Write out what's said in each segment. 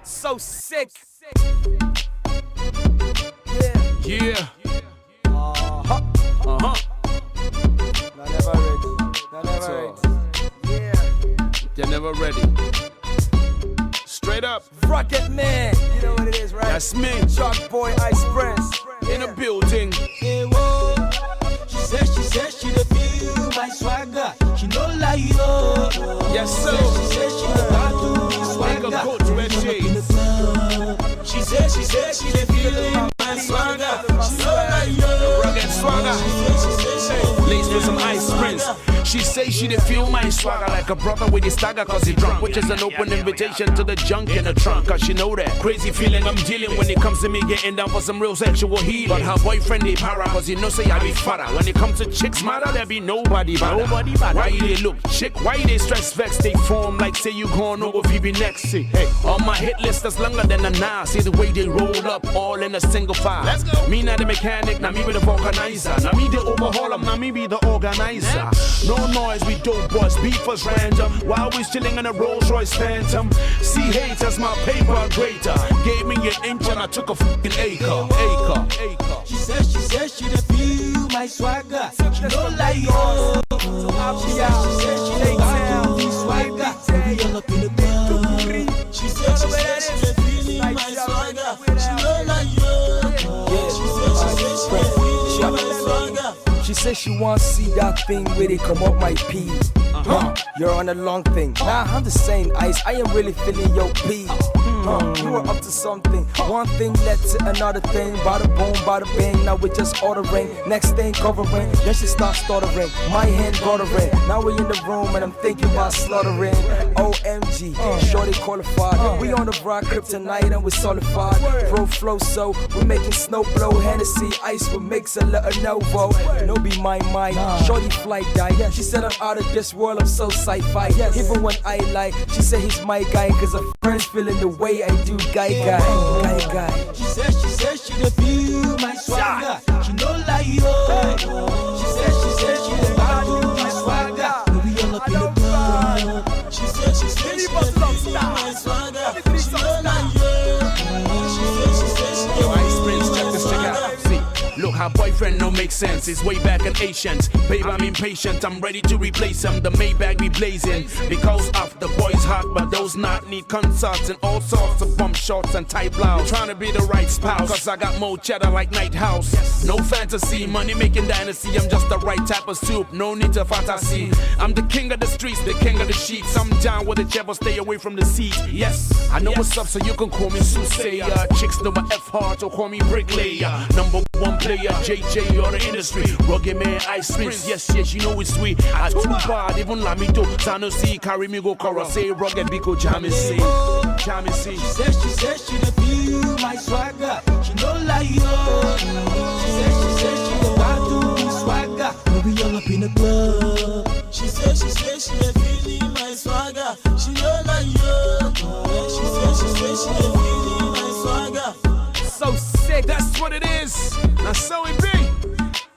So sick. Yeah. Uh-huh. Not never ready. Not never ready. Yeah. They're never ready. Straight up. Ruggedman. You know what it is, right? That's me. Shark Boy, Ice Prince. In the building. Hey, whoa. She said she the feel my swagger. She no lie, yo. Yes, sir. She said she the battle swagger. Like a coach, red shades. She said she the feel my swagger. She no lie, yo. Rugged swagger. Laced with some Ice Prince. She say she did feel my swagger like a brother with his stagger cause he drunk, which is an open invitation to the junk in the trunk, cause she know that crazy feeling I'm dealing when it comes to me getting down for some real sexual healing. But her boyfriend they para cause he know say I be fatter. When it comes to chicks matter, there be nobody bother. Why you they look chick? Why you they stress vex? They form like say you gon' know if you be next. See, hey, on my hit list that's longer than a nine. See the way they roll up all in a single file. Let's go. Me not the mechanic, now me be the vulcanizer. Now me the overhaul 'em, now me be the organizer. No noise, we dope boys, beef was random. While we chilling in a Rolls Royce Phantom. See haters, my paper greater. Gave me an inch and I took a fucking acre. She said she the feel my swagger. She no lie, yo. She said she the battle swagger. We all up in the club. She said she the feel my swagger. She no lie, yo. She said she the feel my swagger. She says she wants to see that thing where they come up my pee. You're on a long thing. Nah, I'm the same Ice. I am really feeling your pee. You were up to something. One thing led to another thing. Bada boom, bada bang. Now we're just ordering. Next thing covering. Then she starts stuttering. My hand guttering. Now we're in the room and I'm thinking about slaughtering. OMG, shorty qualified. We on the rock crib tonight and we're solidified. Pro flow, so we're making snow blow. Hennessy, Ice will mix a little Novo. No be my mind. Shorty flight die. She said I'm out of this world. I'm so sci-fi. Even when I lie, she said he's my guy. Cause her friends feeling the way I do guy. She said she the feel my swagger. She no lie, yo. She said she the battle my swagger. We all up in the club. She said she the feel my swagger. She no lie, yo. She said Yo, Ice Prince, check this chick out. See, look, her boyfriend no make sense. It's way back in Asians. Babe, I'm impatient. I'm ready to replace him. The Maybach be blazing. Because of the boys hot, but those not need concerts and all sorts of bump shorts and tight blouse. Trying to be the right spouse, cause I got more cheddar like Night House. No fantasy, money making dynasty. I'm just the right type of soup. No need to fantasy. I'm the king of the streets, the king of the sheets. I'm down with the jab, stay away from the seat. Yes, I know what's up, so you can call me soothsayer. Chicks know my F hard, so call me bricklayer. Number one player, JJ or the industry. Ruggedman, Ice Prince, yes, you know it's sweet. I too bad, even let me do. Sano see, carry me go chorus, say rugged, because Jammy see. She said she the feel my swagger. She no lie, yo. She said she the battle swagger. We all up in the club. She said she the feel my swagger. She no lie, yo. She said she the feel my swagger. So sick. That's what it is. Now so it be.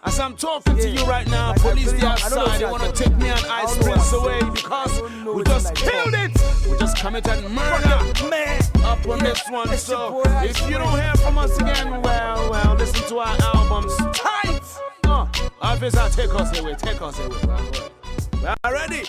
As I'm talking to you right now, police they outside, they wanna take me and Ice Prince away because we just killed it. We just committed murder up on this one. So if you don't hear from us again, well, listen to our albums tight. Officer, take us away. We are ready.